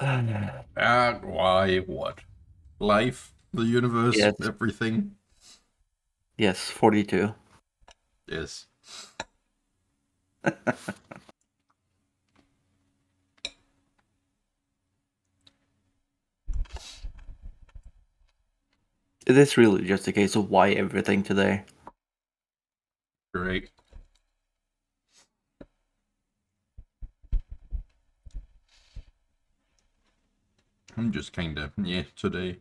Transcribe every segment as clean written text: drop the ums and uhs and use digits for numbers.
Why? What? Life, the universe, Yes. everything. Yes, 42. Yes. It is really just a case of why everything today. Great. I'm just kinda, yeah, today.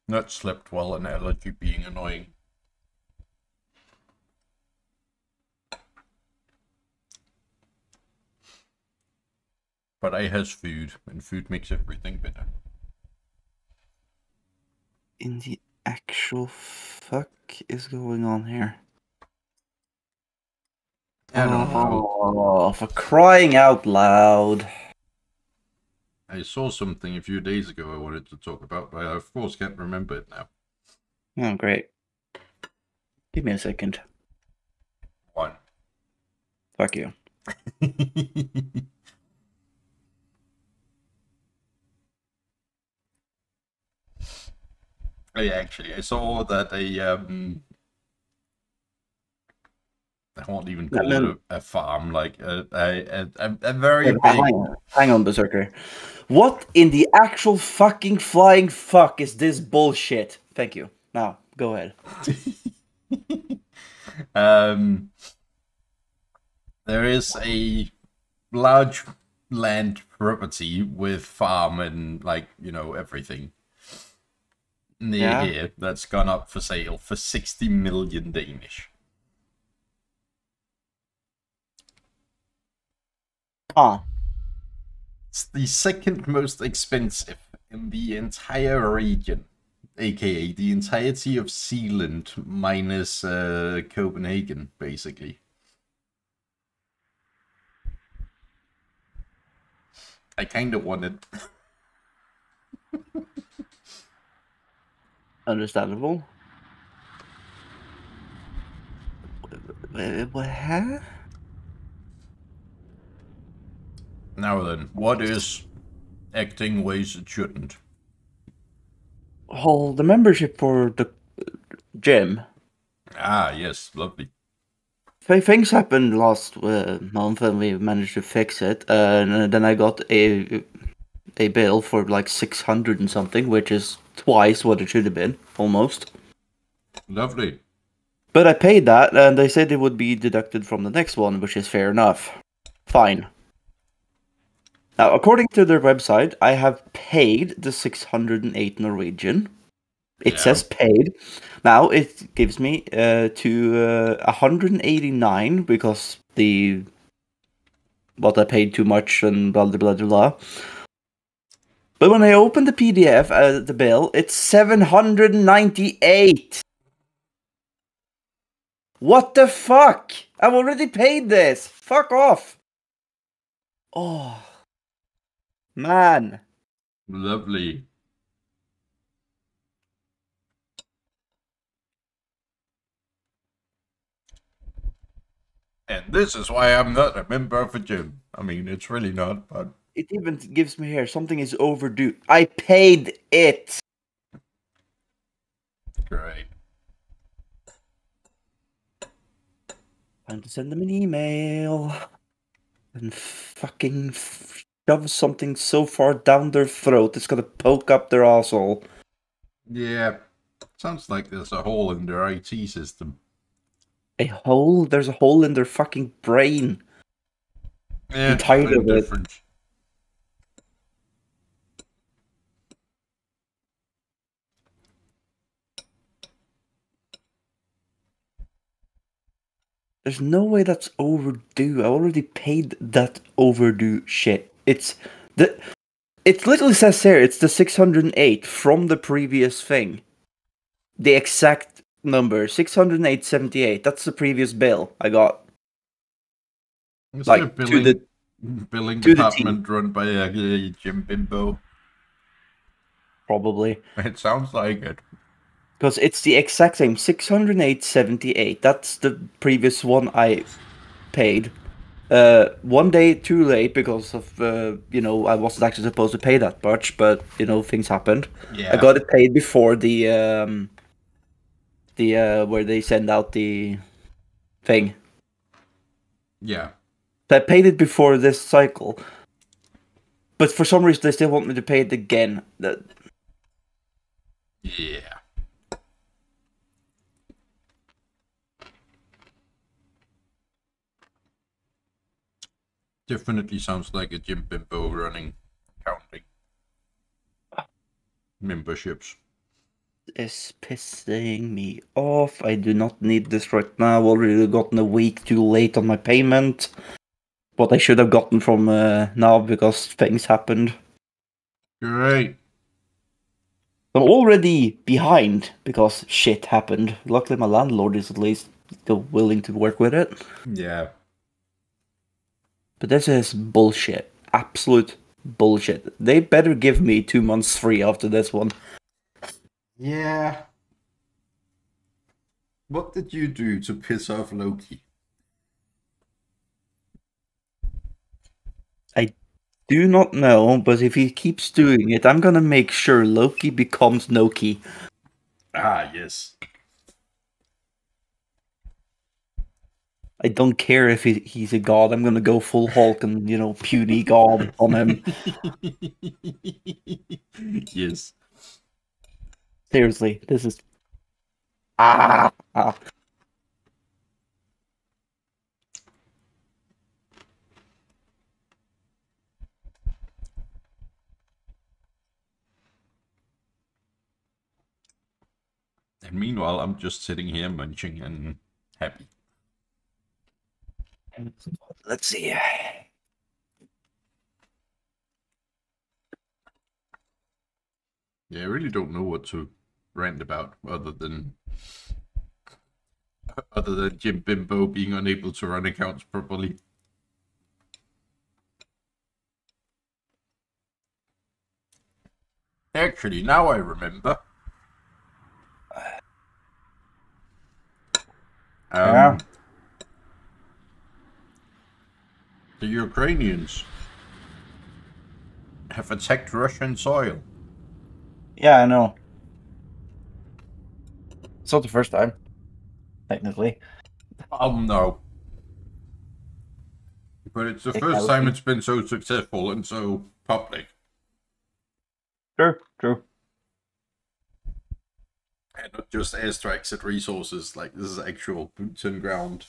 Not slept well and allergy being annoying. But I has food, and food makes everything better. In the actual fuck is going on here? I don't know. Oh, for crying out loud. I saw something a few days ago I wanted to talk about, but I of course can't remember it now. Oh, great. Give me a second. One. Fuck you. I saw that I won't even call it a farm, like a very big. Hang on, Berserker. What in the actual fucking flying fuck is this bullshit? Thank you. Now, go ahead. There is a large land property with farm and, like, you know, everything near here that's gone up for sale for 60 million Danish. It's the second most expensive in the entire region, aka the entirety of Zealand minus Copenhagen, basically. I kind of want it. Understandable. What? Now then, what is acting ways it shouldn't? Oh, the membership for the gym. Ah, yes, lovely. Things happened last month and we managed to fix it. And then I got a bill for like 600 and something, which is twice what it should have been, almost. Lovely. But I paid that, and they said it would be deducted from the next one, which is fair enough. Fine. Now, according to their website, I have paid the 608 Norwegian. It says paid. Now it gives me to 189 because what I paid too much and blah blah blah blah. But when I open the PDF, the bill, it's 798. What the fuck? I've already paid this. Fuck off. Oh, man. Lovely. And this is why I'm not a member of a gym. I mean, it's really not, but... It even gives me here, something is overdue. I paid it! Great. Time to send them an email. And fucking shove something so far down their throat it's gonna poke up their asshole. Yeah. Sounds like there's a hole in their IT system. A hole? There's a hole in their fucking brain. Yeah, I'm tired of it. Different. There's no way that's overdue. I already paid that overdue shit. It literally says here, it's the 608 from the previous thing. The exact number, 608.78. That's the previous bill I got. Is Like, it a billing to the department run by a gym bimbo? Probably. It sounds like it. Because it's the exact same, 608.78. That's the previous one I paid. One day too late because of I wasn't actually supposed to pay that much, but things happened. I Yeah. got it paid before the where they send out the thing. Yeah. So I paid it before this cycle, but for some reason they still want me to pay it again. Yeah. Definitely sounds like a Jim Bimbo running counting memberships. Is pissing me off. I do not need this right now. I've already gotten a week too late on my payment. What I should have gotten from now because things happened. Great. I'm already behind because shit happened. Luckily, my landlord is at least still willing to work with it. Yeah. But this is bullshit. Absolute bullshit. They better give me 2 months free after this one. Yeah. What did you do to piss off Loki? I do not know, but if he keeps doing it, I'm gonna make sure Loki becomes Noki. Ah, yes. I don't care if he's a god. I'm gonna go full Hulk and puny god on him. Yes. Seriously, this is ah. And meanwhile, I'm just sitting here munching and happy. Let's see. Yeah, I really don't know what to rant about other than Jim Bimbo being unable to run accounts properly. Actually, now I remember. Yeah. The Ukrainians have attacked Russian soil. Yeah, I know. It's not the first time, technically. No. But it's the first time it's been so successful and so public. True. And not just airstrikes at resources, like this is actual boots on ground.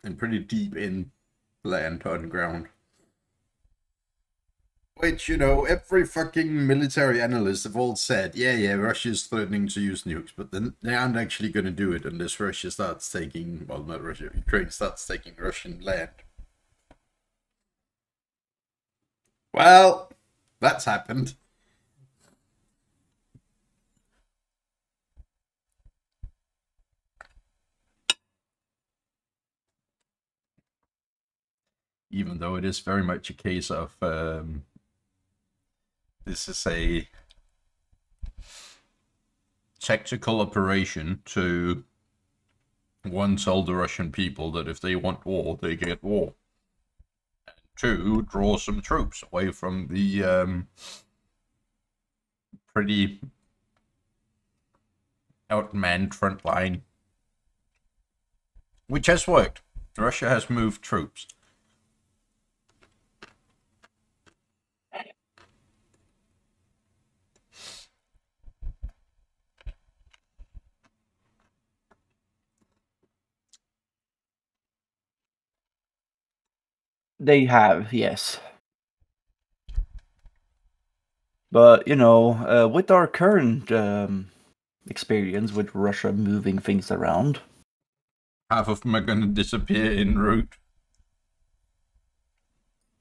And pretty deep in land on ground. Which, every fucking military analyst have all said, yeah, Russia's threatening to use nukes, but then they aren't actually going to do it unless Russia starts taking, well, not Russia, Ukraine starts taking Russian land. Well, that's happened. Even though it is very much a case of, this is a tactical operation to, one, tell the Russian people that if they want war, they get war. And two, draw some troops away from the pretty outmanned front line. Which has worked. Russia has moved troops. They have, yes. But, with our current experience with Russia moving things around, Half of them are going to disappear en route.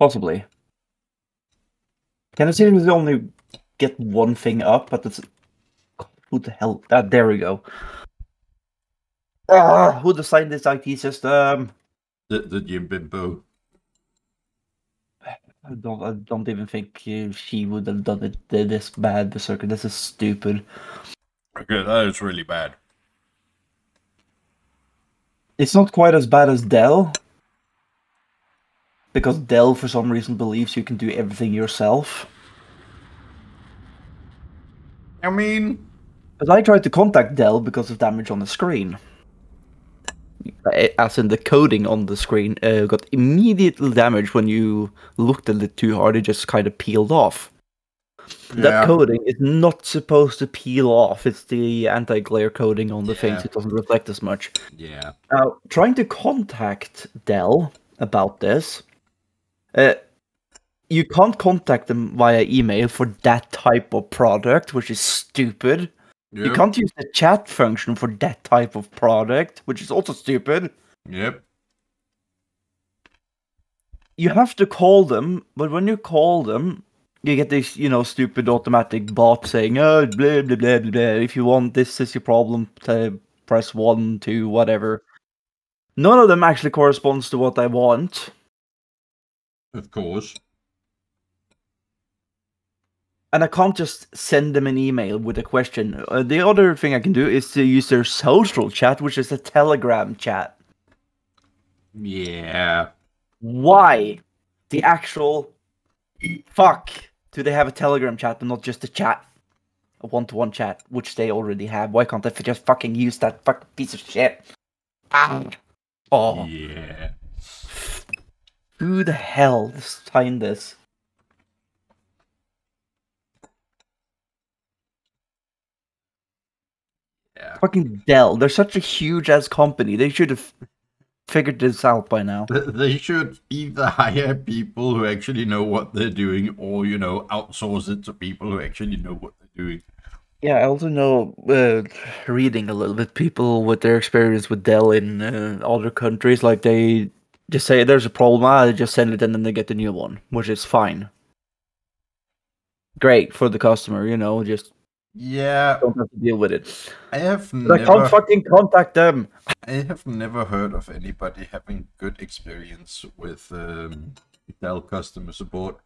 possibly. Can I seriously only get one thing up? But it's... Who the hell? There we go. Who designed this IT system? The Jim Bimbo. I don't even think she would have done it this bad, Berserker. This is stupid. Okay, that is really bad. It's not quite as bad as Dell, because Dell, for some reason, believes you can do everything yourself. I mean, because I tried to contact Dell because of damage on the screen. As in the coding on the screen got immediately damaged when you looked at it too hard. It just kind of peeled off. That coding is not supposed to peel off. It's the anti-glare coating on the things. It doesn't reflect as much. Yeah. Now, trying to contact Dell about this, you can't contact them via email for that type of product, which is stupid. Yep. You can't use the chat function for that type of product, which is also stupid. Yep. You have to call them, but when you call them, you get this, stupid automatic bot saying, oh, blah, blah, blah, blah, blah. If you want, this is your problem, press 1, 2, whatever. None of them actually corresponds to what I want. Of course. And I can't just send them an email with a question. The other thing I can do is to use their social chat, which is a Telegram chat. Yeah. Why the actual fuck do they have a Telegram chat and not just a chat? A one-to-one chat, which they already have. Why can't they just fucking use that fucking piece of shit? Ah. Oh. Yeah. Who the hell signed this? Yeah. Fucking Dell. They're such a huge ass company. They should have figured this out by now. They should either hire people who actually know what they're doing or, outsource it to people who actually know what they're doing. Yeah, I also know, reading a little bit, people with their experience with Dell in other countries, like they just say there's a problem, they just send it and then they get a new one, which is fine. Great for the customer, just don't have to deal with it. I can't fucking contact them. I have never heard of anybody having good experience with Dell customer support.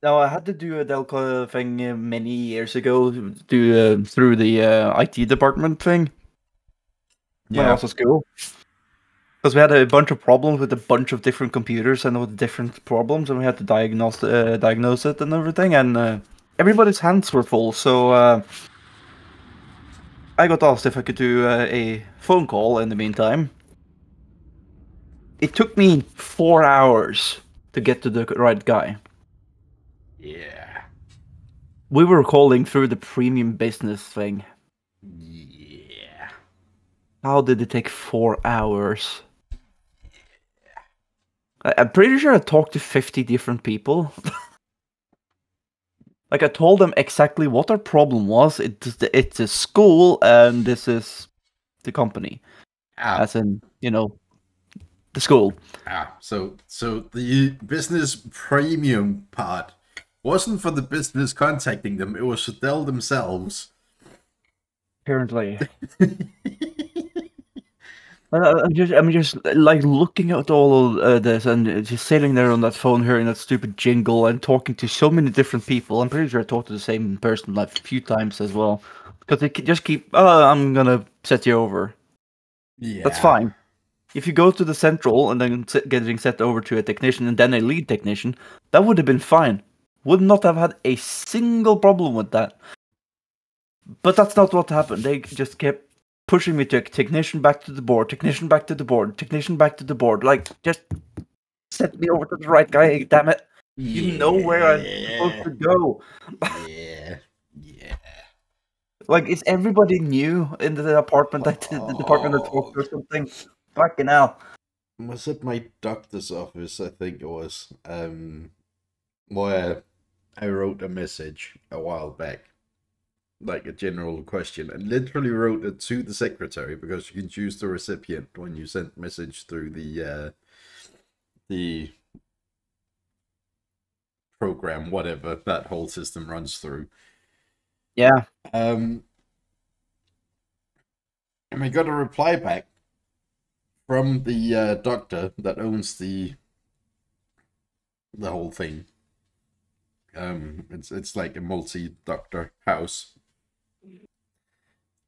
No, I had to do a Dell thing many years ago, through the IT department thing. When I was at school. Because we had a bunch of problems with a bunch of different computers and with different problems, and we had to diagnose it and everything, and everybody's hands were full, so I got asked if I could do a phone call in the meantime. It took me 4 hours to get to the right guy. Yeah. We were calling through the premium business thing. Yeah. How did it take 4 hours? I'm pretty sure I talked to 50 different people. Like, I told them exactly what our problem was. It's a school, and this is the company. As in, the school. So the business premium part wasn't for the business contacting them, it was for Dell themselves. Apparently. I'm just like looking at all of this and just sitting there on that phone, hearing that stupid jingle and talking to so many different people. I'm pretty sure I talked to the same person like a few times as well, because they just keep, I'm gonna set you over. Yeah, that's fine. If you go to the central and then getting set over to a technician and then a lead technician, that would have been fine. Would not have had a single problem with that. But that's not what happened. They just kept pushing me to a technician back to the board, technician back to the board, technician back to the board. Like, just set me over to the right guy, damn it. You know where I'm supposed to go. Yeah. Like, is everybody new in the apartment, the department I talked to or something? Fucking hell. Was at my doctor's office, I think it was, where I wrote a message a while back. Like a general question, and literally wrote it to the secretary, because you can choose the recipient when you send message through the program, whatever that whole system runs through. Yeah. And I got a reply back from the doctor that owns the whole thing. It's like a multi-doctor house.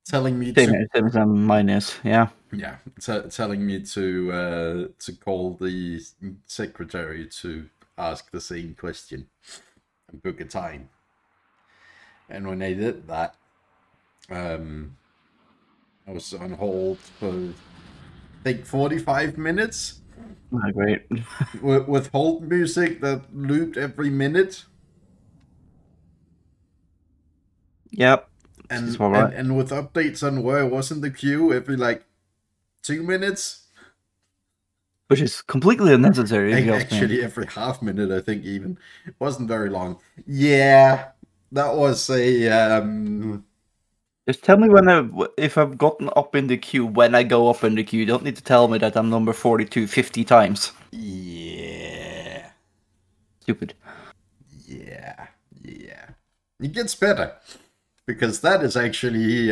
telling me Same, to same as mine is, yeah. yeah, telling me to call the secretary to ask the same question and book a time. And when I did that, I was on hold for I think 45 minutes Oh, great. with hold music that looped every minute. Yep. It's And, all and right. and with updates on where I was in the queue every like 2 minutes. Which is completely unnecessary, if you ask me. Actually, every half minute, I think even. It wasn't very long. Yeah, that was a Just tell me if I've gotten up in the queue when I go up in the queue. You don't need to tell me that I'm number 42 50 times. yeah, Stupid. yeah, yeah. It gets better because that is actually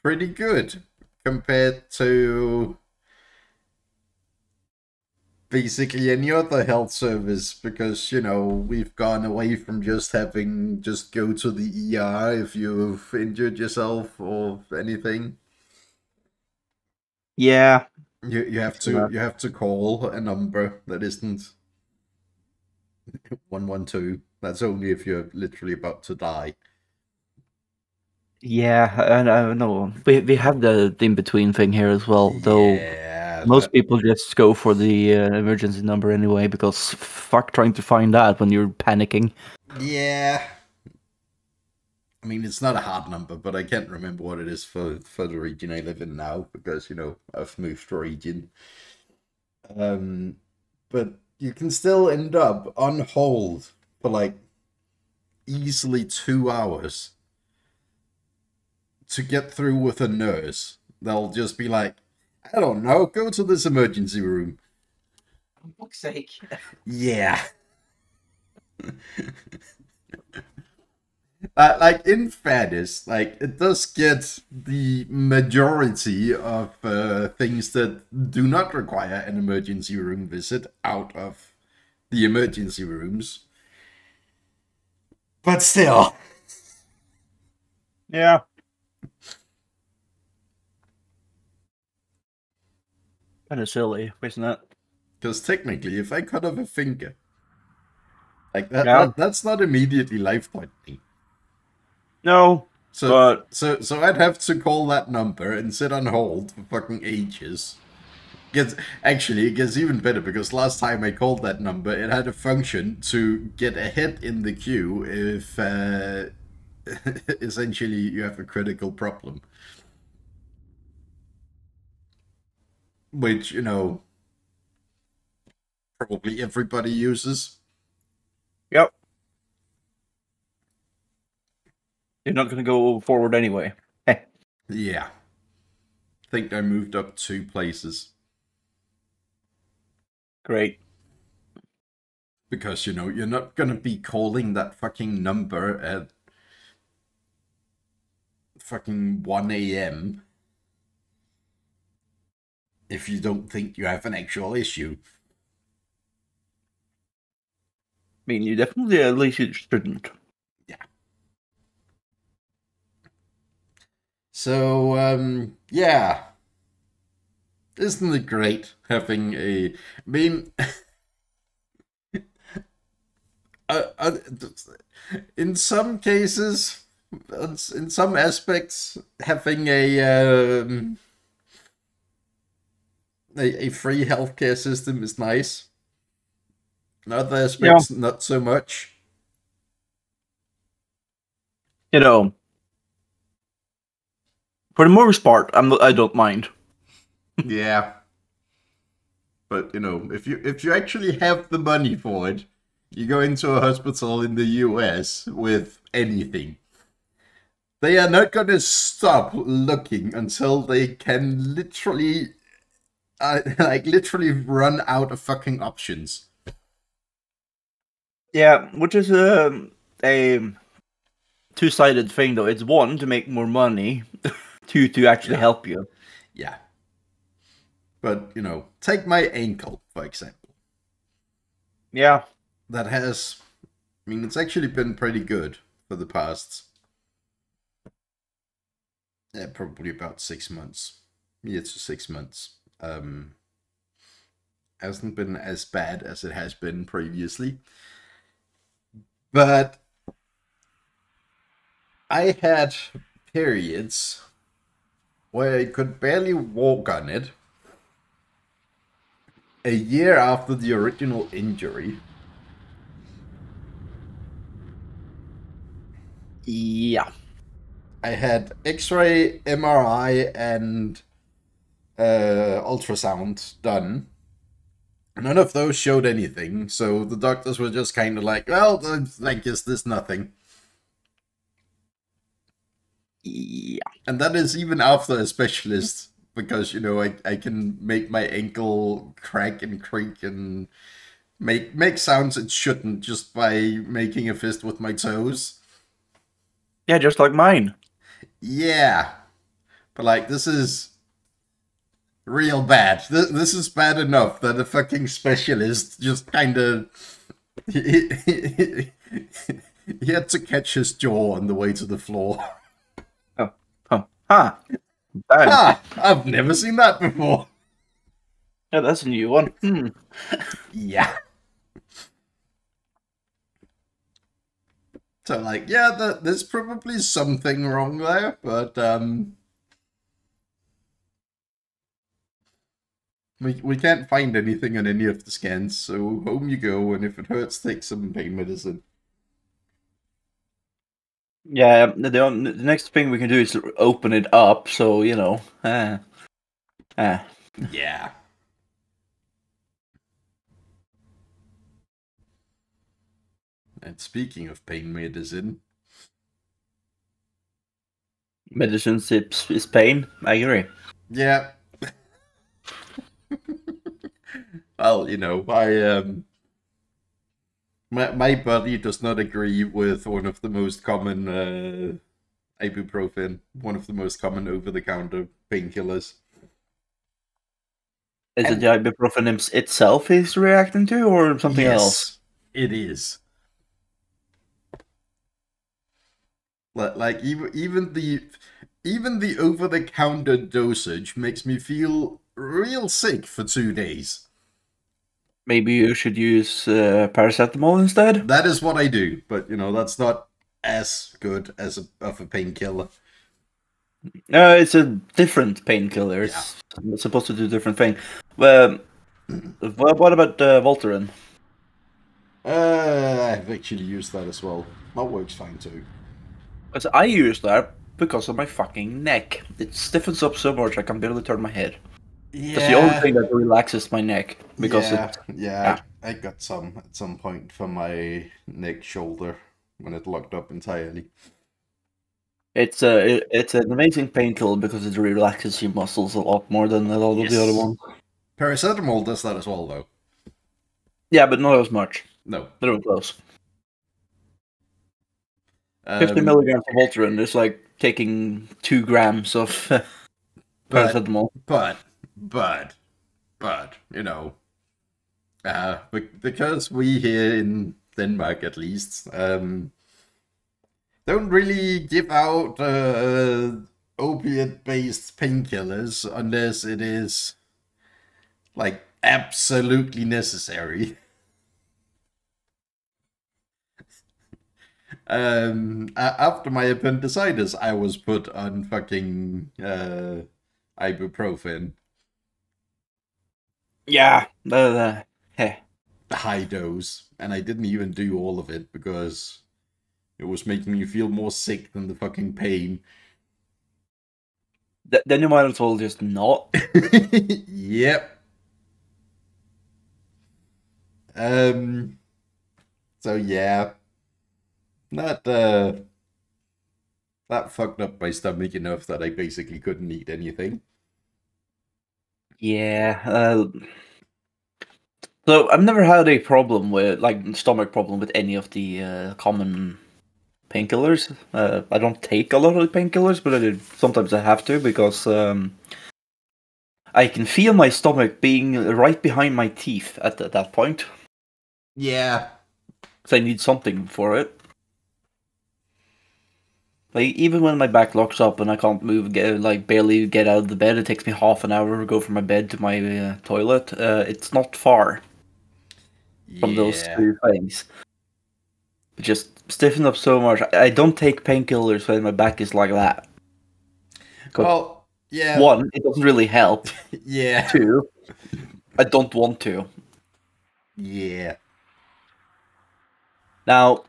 pretty good compared to basically any other health service, because we've gone away from just having just go to the ER if you've injured yourself or anything. Yeah. You have to call a number that isn't 112. That's only if you're literally about to die. Yeah, and I know we have the in between thing here as well. Though Yeah, most people just go for the emergency number anyway, because fuck trying to find that when you're panicking. yeah. I mean, it's not a hard number, but I can't remember what it is for the region I live in now because I've moved region. But you can still end up on hold for like easily 2 hours to get through with a nurse. They'll just be like, I don't know, go to this emergency room. For fuck's sake. Yeah. Like, in fairness, like, it does get the majority of things that do not require an emergency room visit out of the emergency rooms. But still. Yeah. Kind of silly, isn't it? Because technically, if I cut off a finger, like Yeah. that's not immediately life-threatening. No, So, but so I'd have to call that number and sit on hold for fucking ages. It gets even better because last time I called that number, it had a function to get ahead in the queue if essentially you have a critical problem. Which, probably everybody uses. yep, you're not gonna go forward anyway. Yeah. I think I moved up 2 places. Great. Because, you're not gonna be calling that fucking number at fucking 1 a.m. if you don't think you have an actual issue. I mean, you definitely at least you shouldn't. Yeah. So, yeah. Isn't it great having I mean, in some cases, in some aspects, having a free healthcare system is nice. In other Yeah. aspects, not so much. You know, for the most part, I don't mind. Yeah. But if you actually have the money for it, you go into a hospital in the US with anything. They are not going to stop looking until they can literally, literally run out of fucking options. Yeah, which is a two-sided thing, though. It's one to make more money, two to actually help you. Yeah. But take my ankle for example. Yeah. That has, I mean, it's actually been pretty good for the past Yeah, probably about 6 months. Yeah, to 6 months. Hasn't been as bad as it has been previously. But I had periods where I could barely walk on it a year after the original injury. Yeah. I had X-ray, MRI, and ultrasound done. None of those showed anything, so the doctors were just kind of like, well, I guess there's nothing. Yeah. And that is even after a specialist, because, I can make my ankle crack and creak and make sounds it shouldn't just by making a fist with my toes. Yeah, just like mine. Yeah. But, like, this is real bad. This is bad enough that a fucking specialist just kind of... He had to catch his jaw on the way to the floor. Oh. Huh. Bad. Ah, I've never seen that before. Yeah, that's a new one. Yeah. So, like, yeah, there's probably something wrong there, but, we can't find anything on any of the scans, so home you go, and if it hurts, take some pain medicine. Yeah, the next thing we can do is open it up, so, Yeah. And speaking of pain medicine... Medicine is pain, I agree. Yeah. Well, my body does not agree with one of the most common ibuprofen, one of the most common over-the-counter painkillers. Is it the ibuprofen itself he's reacting to, or something else? Yes, it is. Like even the over-the-counter dosage makes me feel real sick for 2 days. Maybe you should use paracetamol instead? That is what I do, but that's not as good as a painkiller. It's a different painkiller. It's supposed to do a different thing. What about Voltaren? I've actually used that as well. That works fine too. Because I use that because of my fucking neck. It stiffens up so much I can barely turn my head. Yeah. That's the only thing that relaxes my neck. Because I got some at some point for my neck shoulder when it locked up entirely. It's an amazing painkiller because it relaxes your muscles a lot more than a lot of the other ones. Paracetamol does that as well, though. Yeah, but not as much. No. Not even close. 50 milligrams of Voltaren is like taking 2 grams of paracetamol. But, because we here in Denmark, at least, don't really give out opiate-based painkillers unless it is, like, absolutely necessary. After my appendicitis, I was put on fucking ibuprofen. Yeah, high dose, and I didn't even do all of it because it was making me feel more sick than the fucking pain. Then you might as well just not. Yep. So yeah, that fucked up my stomach enough that I basically couldn't eat anything. Yeah. So I've never had a problem with stomach problem with any of the common painkillers. I don't take a lot of painkillers, but sometimes I have to because I can feel my stomach being right behind my teeth at that point. Yeah. So I need something for it. Like, even when my back locks up and I can't move, barely get out of the bed, it takes me half an hour to go from my bed to my toilet. It's not far from those Yeah. two things. It just stiffen up so much. I don't take painkillers when my back is like that. Well, yeah. One, it doesn't really help. Yeah. Two, I don't want to. Yeah. Now,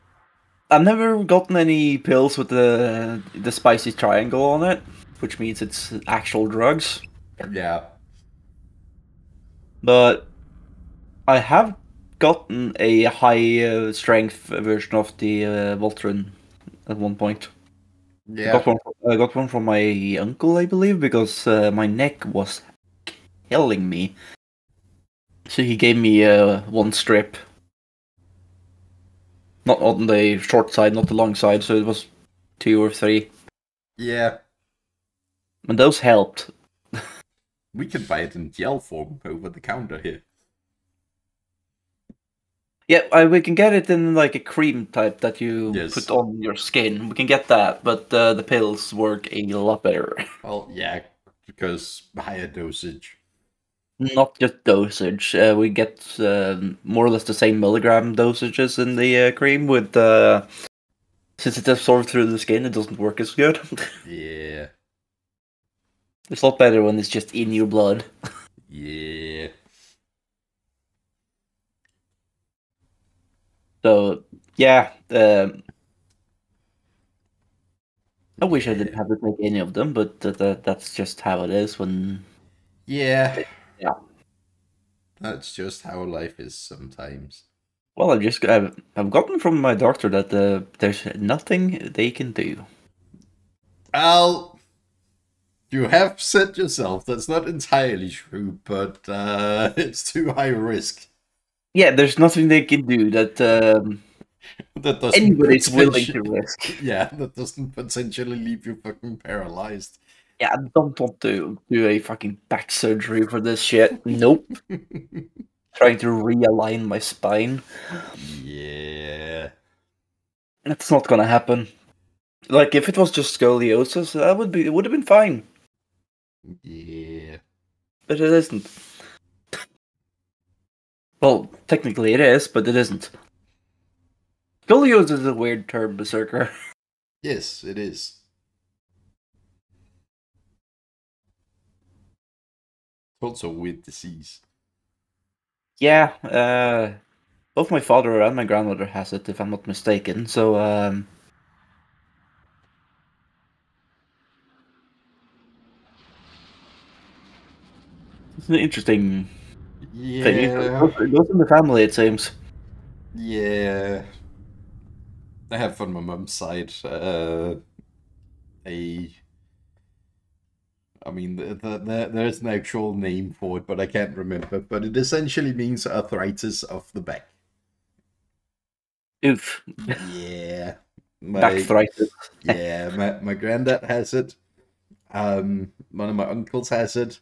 I've never gotten any pills with the spicy triangle on it, which means it's actual drugs. Yeah. But I have gotten a high strength version of the Voltaren at one point. Yeah. I got one from my uncle, I believe, because my neck was killing me. So he gave me one strip. Not on the short side, not the long side, so it was 2 or 3. Yeah. And those helped. We could buy it in gel form over the counter here. Yeah, we can get it in like a cream type that you Yes. put on your skin. We can get that, but the pills work a lot better. Well, yeah, because higher dosage. Not just dosage. We get more or less the same milligram dosages in the cream. With since it's absorbed through the skin, it doesn't work as good. Yeah. It's a lot better when it's just in your blood. Yeah. So yeah, I wish I didn't have to take any of them, but that's just how it is when. Yeah. Yeah. That's just how life is sometimes. Well, I've gotten from my doctor that there's nothing they can do. Well, you have said yourself that's not entirely true, but it's too high risk. Yeah, there's nothing they can do that That doesn't anybody's willing to risk. Yeah, that doesn't potentially leave you fucking paralyzed. Yeah, I don't want to do a fucking back surgery for this shit. Nope. Trying to realign my spine. Yeah. That's not gonna happen. Like, if it was just scoliosis, it would have been fine. Yeah. But it isn't. Well, technically it is, but it isn't. Scoliosis is a weird term, Berserker. Yes, it is. It's also a weird disease. Yeah, both my father and my grandmother has it, if I'm not mistaken. So, it's an interesting thing. Yeah. It goes in the family, it seems. Yeah. I have on my mum's side a. I mean, there's an actual name for it, but I can't remember. But it essentially means arthritis of the back. Oof. Yeah. Backthritis. Yeah, my granddad has it. One of my uncles has it.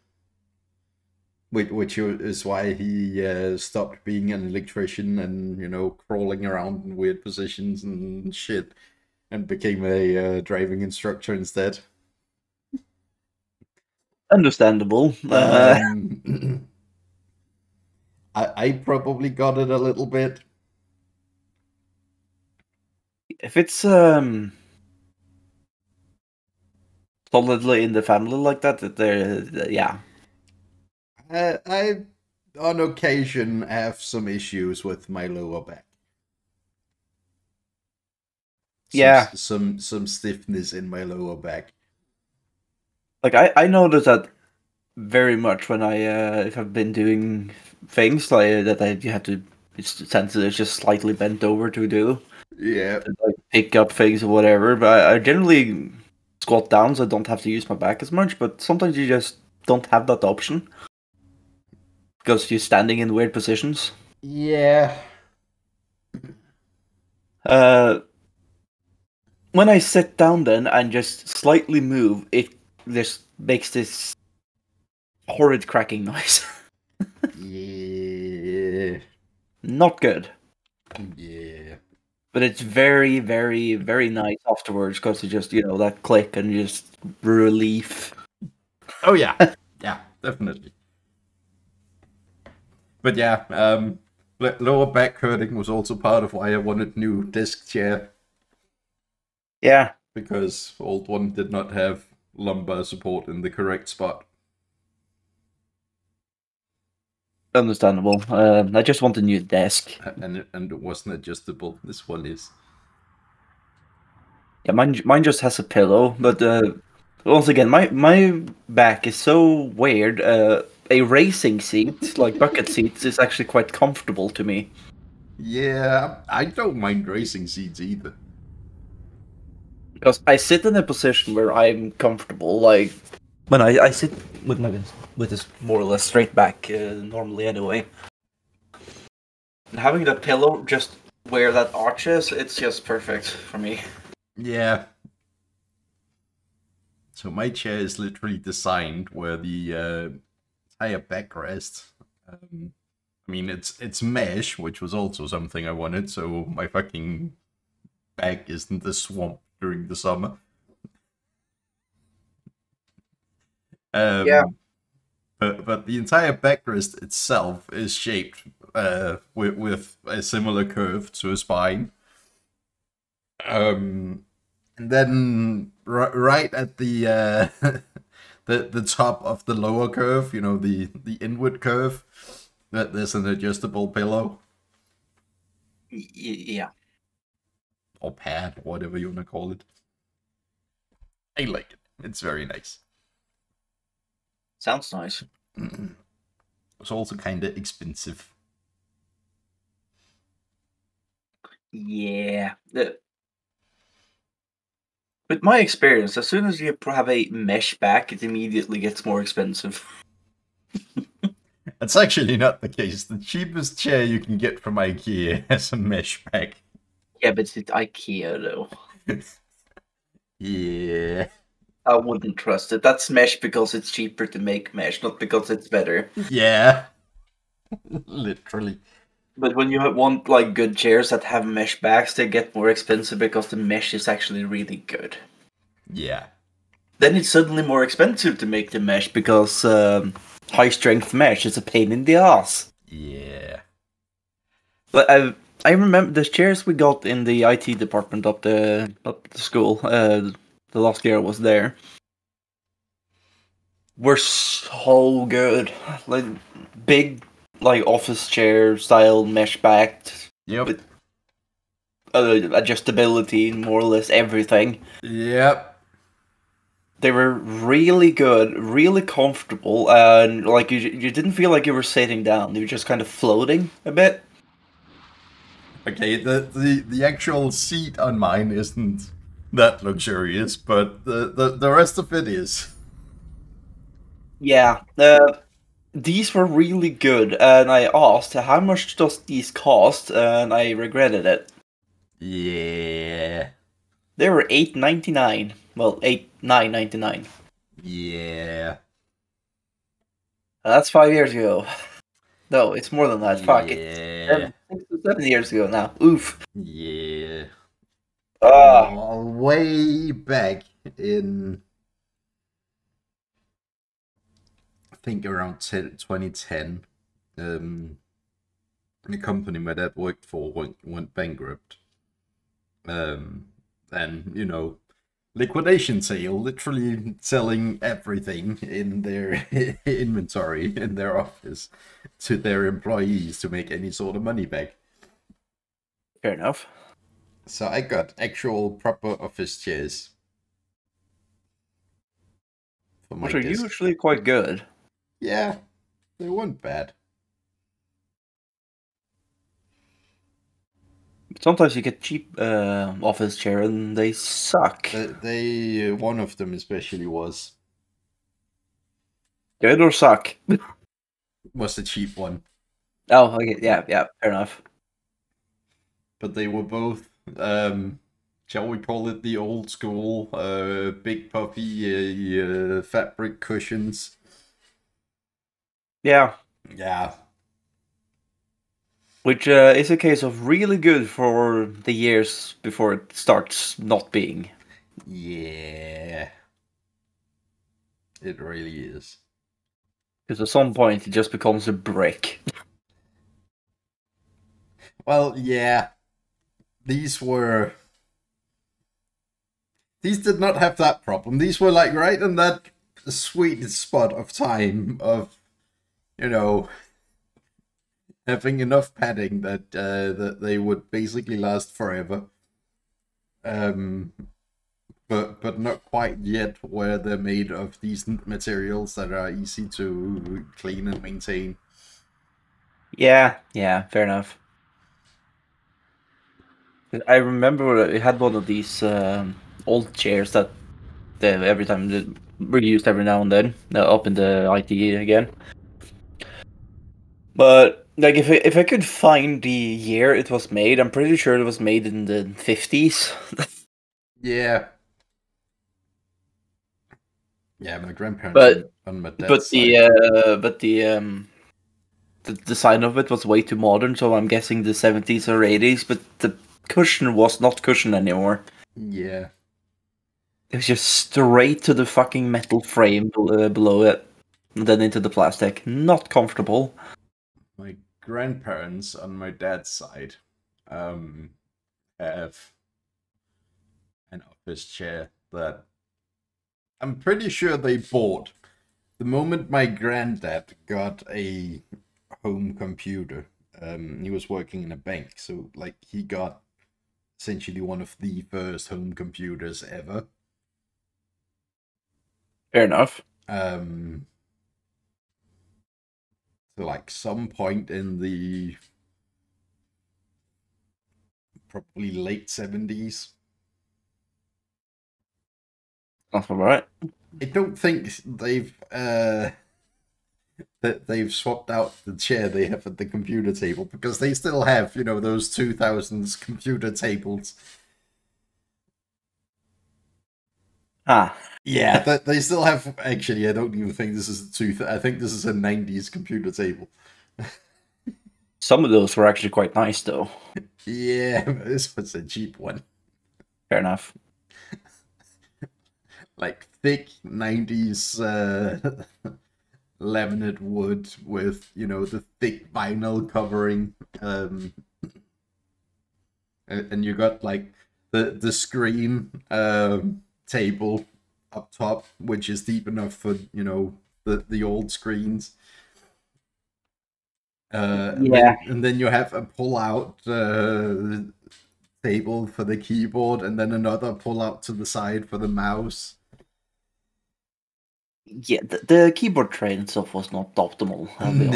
Which is why he stopped being an electrician and, crawling around in weird positions and shit, and became a driving instructor instead. Understandable. I probably got it a little bit. If it's solidly in the family like that, yeah. I on occasion have some issues with my lower back. Some stiffness in my lower back. Like I notice that very much when if I've been doing things like that you have to it's just slightly bent over to do. Yeah. To, like, pick up things or whatever. But I generally squat down, so I don't have to use my back as much. But sometimes you just don't have that option because you're standing in weird positions. Yeah. When I sit down then and just slightly move, it just makes this horrid cracking noise. Yeah. Not good. Yeah. But it's very, very, very nice afterwards because you just, that click and just relief. Oh yeah, yeah, definitely. But yeah, lower back hurting was also part of why I wanted new desk chair. Yeah. Because old one did not have lumbar support in the correct spot. Understandable. I just want a new desk. And it wasn't adjustable. This one is. Yeah, mine just has a pillow, but once again, my back is so weird. A racing seat, like bucket seats, is actually quite comfortable to me. Yeah, I don't mind racing seats either. Because I sit in a position where I'm comfortable, like when I sit with this more or less straight back normally anyway. And having the pillow just where that arches, it's just perfect for me. Yeah. So my chair is literally designed where the entire backrest. I mean, it's mesh, which was also something I wanted. So my fucking back isn't a swamp during the summer. Yeah. But the entire backrest itself is shaped with a similar curve to a spine. And then right at the the top of the lower curve, the inward curve, that there's an adjustable pillow Yeah. or pad, whatever you want to call it. I like it. It's very nice. Sounds nice. It's also kind of expensive. Yeah. With my experience, as soon as you have a mesh back, it immediately gets more expensive. That's actually not the case. The cheapest chair you can get from IKEA has a mesh back. Yeah, but it's IKEA though. Yeah. I wouldn't trust it. That's mesh because it's cheaper to make mesh, not because it's better. Yeah. Literally. But when you want like good chairs that have mesh backs, they get more expensive because the mesh is actually really good. Yeah. Then it's suddenly more expensive to make the mesh because high strength mesh is a pain in the ass. Yeah. But I remember the chairs we got in the IT department up the school. The last year I was there were so good. Like big, like office chair style mesh backed Yep. with adjustability, more or less everything. Yep. They were really good, really comfortable, and like you didn't feel like you were sitting down. You were just kind of floating a bit. Okay, the actual seat on mine isn't that luxurious, but the rest of it is. Yeah, these were really good, and I asked how much does these cost, and I regretted it. Yeah. They were $8.99. Well, $9.99. Yeah. That's 5 years ago. No, it's more than that. Fuck it. Yeah. 6 to 7 years ago now. Oof. Yeah. Ah. Way back in, I think around 2010, the company my dad worked for went bankrupt. And liquidation sale, literally selling everything in their inventory in their office to their employees to make any sort of money back. Fair enough. So I got actual proper office chairs for my Which are desk. usually quite good. Yeah, they weren't bad. Sometimes you get cheap office chair and they suck. They one of them especially was Good or suck? a cheap one. Oh, okay, yeah, fair enough. But they were both, shall we call it the old school, big puffy fabric cushions. Yeah. Yeah. Which is a case of really good for the years before it starts not being. Yeah. It really is. Because at some point it just becomes a brick. Well, yeah. These did not have that problem. These were like right in that sweet spot of time of, you know, having enough padding that that they would basically last forever. But not quite yet where they're made of decent materials that are easy to clean and maintain. Yeah, fair enough. I remember we had one of these old chairs that every time they were used every now and then up in the IT again. But like, if I could find the year it was made, I'm pretty sure it was made in the 50s. Yeah. Yeah, my grandparents But on my dad's but side. the design of it was way too modern, so I'm guessing the 70s or 80s. But the cushion was not cushion anymore. Yeah. It was just straight to the fucking metal frame below it, and then into the plastic. Not comfortable. My grandparents on my dad's side have an office chair that I'm pretty sure they bought the moment my granddad got a home computer. He was working in a bank, so like he got essentially one of the first home computers ever. Fair enough. So like some point in the probably late 70s. That's all right. I don't think they've swapped out the chair they have at the computer table because they still have, you know, those 2000s computer tables. Ah. Yeah, they still have. Actually, I don't even think this is I think this is a 90s computer table. Some of those were actually quite nice, though. Yeah, this was a cheap one. Fair enough. Like thick 90s laminate wood with, you know, the thick vinyl covering. And you got like the screen table up top, which is deep enough for, you know, the old screens. And then you have a pull-out table for the keyboard, and then another pull-out to the side for the mouse. Yeah, the keyboard tray and stuff was not optimal, I'll be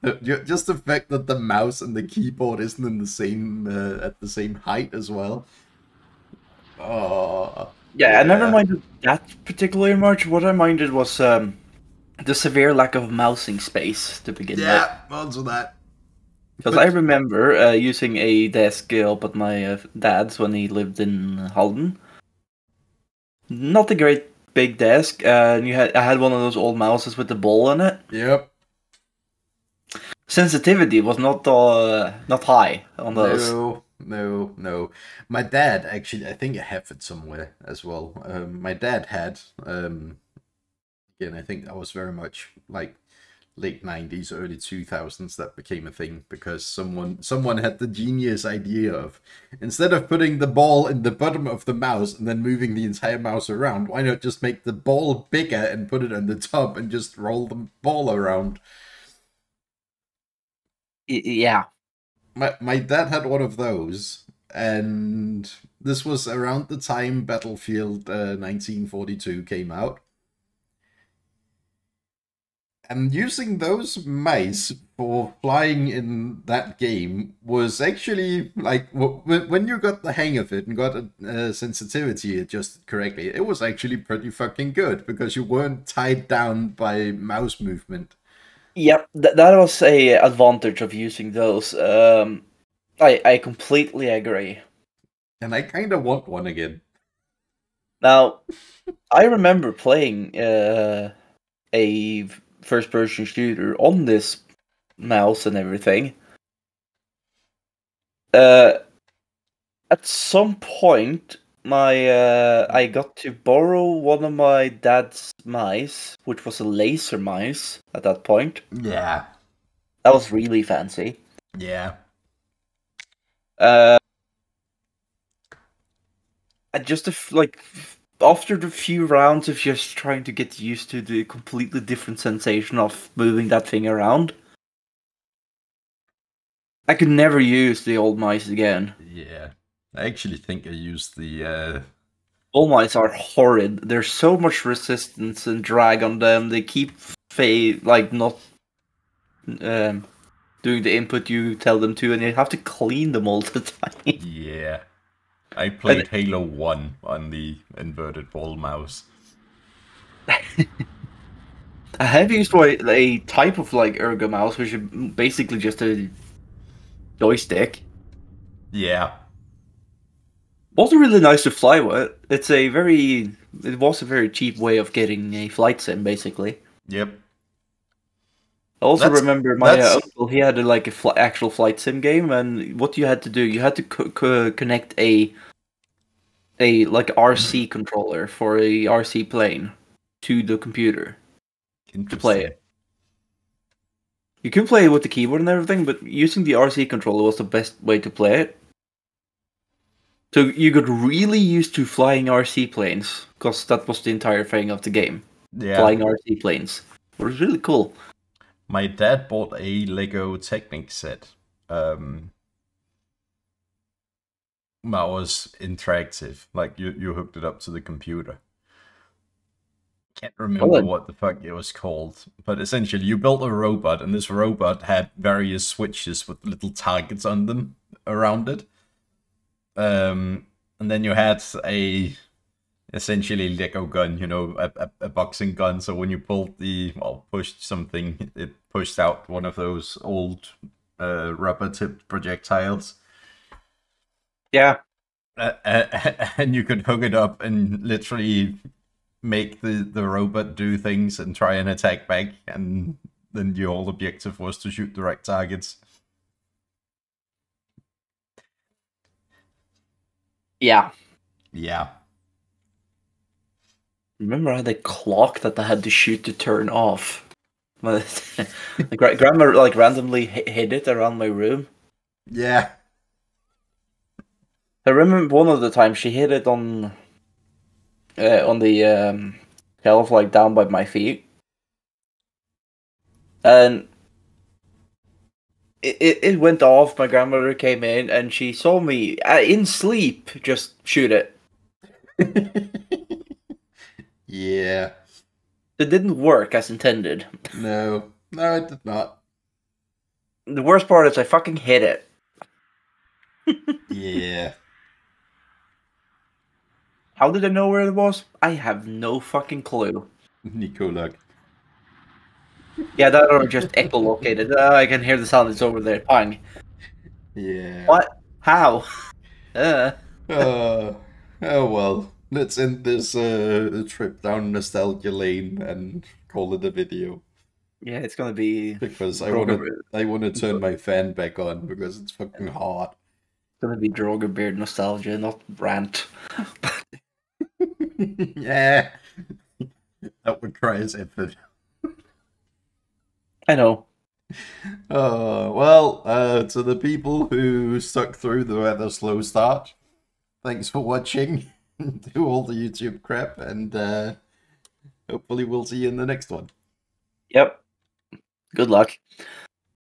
honest. Just the fact that the mouse and the keyboard isn't in the same at the same height as well. Oh, yeah, I never minded that particularly much. What I minded was the severe lack of mousing space to begin with. Yeah, also that. Because I remember using a desk up at my dad's when he lived in Halden. Not a great big desk. I had one of those old mouses with the ball in it. Yep. Sensitivity was not high on those. No. My dad actually, I think I have it somewhere as well. My dad had again, I think that was very much like late 90s, early 2000s that became a thing because someone had the genius idea of, instead of putting the ball in the bottom of the mouse and then moving the entire mouse around, why not just make the ball bigger and put it on the top and just roll the ball around? Yeah. My dad had one of those, and this was around the time Battlefield 1942 came out. And using those mice for flying in that game was actually, like, when you got the hang of it and got a sensitivity adjusted correctly, it was actually pretty fucking good because you weren't tied down by mouse movement. Yep, that was a advantage of using those. I completely agree. And I kind of want one again. Now, I remember playing a first-person shooter on this mouse and everything. At some point, I got to borrow one of my dad's mice, which was a laser mice at that point. Yeah. That was really fancy. Yeah. I just after the few rounds of just trying to get used to the completely different sensation of moving that thing around, I could never use the old mice again. Yeah. I actually think I used the Old mice are horrid. There's so much resistance and drag on them. They keep not doing the input you tell them to, and you have to clean them all the time. Yeah. I played Halo 1 on the inverted ball mouse. I have used a type of ergo mouse, which is basically just a joystick. Yeah. Also really nice to fly with. It was a very cheap way of getting a flight sim, basically. Yep. I also remember my uncle, he had actual flight sim game, and what you had to do, you had to connect a RC controller for a RC plane to the computer to play it. You could play it with the keyboard and everything, but using the RC controller was the best way to play it. So you got really used to flying RC planes, because that was the entire thing of the game. Yeah. Flying RC planes. It was really cool. My dad bought a Lego Technic set. That was interactive. Like, you hooked it up to the computer. Can't remember what the fuck it was called. But essentially, you built a robot, and this robot had various switches with little targets on them around it. And then you had essentially Lego gun, you know, a boxing gun. So when you pushed something, it pushed out one of those old rubber-tipped projectiles. Yeah. And you could hook it up and literally make the robot do things and try and attack back. And then your whole objective was to shoot the right targets. Yeah. Yeah. Remember how the clock that I had to shoot to turn off? My grandma randomly hid it around my room. Yeah. I remember one of the times she hid it on the shelf, down by my feet, and it went off. My grandmother came in and she saw me in sleep just shoot it. Yeah. It didn't work as intended. No, it did not. The worst part is I fucking hit it. Yeah. How did I know where it was? I have no fucking clue. Nicolak. Yeah, that or just echolocated. I can hear the sound. It's over there. Pang. Yeah. What? How? Oh well. Let's end this trip down nostalgia lane and call it a video. Yeah, it's gonna be because I want to turn my fan back on because it's fucking hot. It's gonna be DraugrBeard nostalgia, not rant. Yeah, that would cry as effort. I know. Well, to the people who stuck through the rather slow start, thanks for watching. Do all the YouTube crap, and hopefully we'll see you in the next one. Yep. Good luck.